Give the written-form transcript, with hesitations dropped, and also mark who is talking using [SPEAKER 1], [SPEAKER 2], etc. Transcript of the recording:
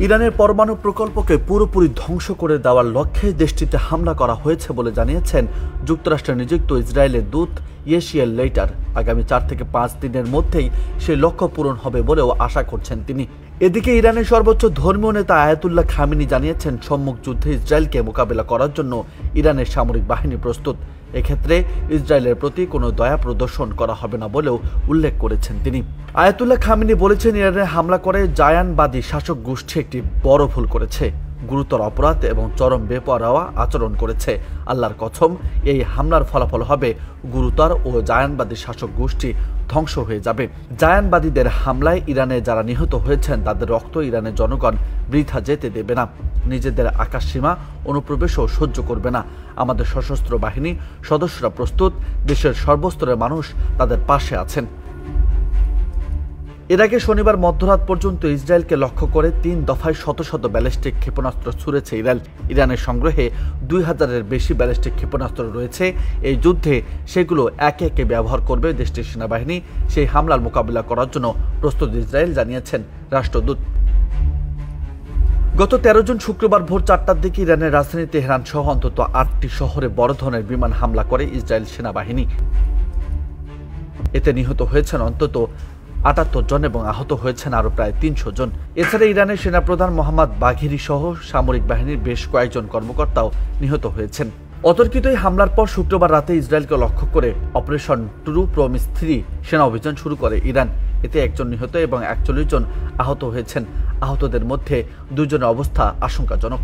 [SPEAKER 1] ইরানের পরমাণু প্রকল্পকে পুরোপুরি ধ্বংস করে দেওয়ার লক্ষ্যে দেশটিতে হামলা করা হয়েছে বলে জানিয়েছেন যুক্তরাষ্ট্রে নিযুক্ত ইসরায়েলের দূত ইয়েশিয়েল লেইটার। আগামী 4 থেকে 5 দিনের মধ্যেই সেই লক্ষ্য পূরণ হবে বলেও আশা করছেন তিনি। এদিকে ইরানের সর্বোচ্চ ধর্মীয় নেতা আয়াতুল্লাহ খামেনি জানিয়েছেন, সম্মুখ যুদ্ধে ইসরায়েলকে মোকাবেলা করার জন্য ইরানের সামরিক বাহিনী প্রস্তুত। এক্ষেত্রে ইসরায়েলের প্রতি কোনো দয়া প্রদর্শন করা হবে না বলেও উল্লেখ করেছেন তিনি। আয়াতুল্লাহ খামেনি বলেছেন, ইরানে হামলা করে জায়ানবাদী শাসক গোষ্ঠী একটি বড় ভুল করেছে, গুরুতর অপরাধ এবং চরম বেপরোয়া আচরণ করেছে। আল্লাহর কসম, এই হামলার ফলাফল হবে গুরুতর ও জায়ানবাদী শাসক গোষ্ঠী ধ্বংস হয়ে যাবে। জায়ানবাদীদের হামলায় ইরানে যারা নিহত হয়েছেন তাদের রক্ত ইরানের জনগণ বৃথা যেতে দেবে না, নিজেদের আকাশসীমা অনুপ্রবেশও সহ্য করবে না। আমাদের সশস্ত্র বাহিনী সদস্যরা প্রস্তুত, দেশের সর্বস্তরের মানুষ তাদের পাশে আছেন। এর আগে শনিবার মধ্যরাত পর্যন্ত ইসরায়েলকে লক্ষ্য করে 3 দফায় শত শত ব্যালিস্টিক ক্ষেপণাস্ত্র ছুড়েছে ইরানের সংগ্রহে 2000-এর বেশি ব্যালিস্টিক ক্ষেপণাস্ত্র রয়েছে। এই যুদ্ধে সেগুলো একে একে ব্যবহার করবে দেশটির সেনাবাহিনী। সেই হামলার মোকাবিলা করার জন্য প্রস্তুত ইসরায়েল, জানিয়েছেন রাষ্ট্রদূত। গত 13 জুন শুক্রবার ভোর 4টার দিকে ইরানের রাজধানী তেহরান সহ অন্তত 8টি শহরে বড় ধরনের বিমান হামলা করে ইসরায়েল সেনাবাহিনী। এতে নিহত হয়েছেন অন্তত 78 জন এবং আহত হয়েছেন আরও প্রায় 300 জন। এছাড়া ইরানের সেনাপ্রধান মোহাম্মদ বাঘেরি সহ সামরিক বাহিনীর বেশ কয়েকজন কর্মকর্তাও নিহত হয়েছেন। অতর্কিত এই হামলার পর শুক্রবার রাতে ইসরায়েলকে লক্ষ্য করে অপারেশন ট্রু প্রমিস 3 সেনা অভিযান শুরু করে ইরান। এতে 1 জন নিহত এবং 41 জন আহত হয়েছেন। আহতদের মধ্যে 2 জনের অবস্থা আশঙ্কাজনক।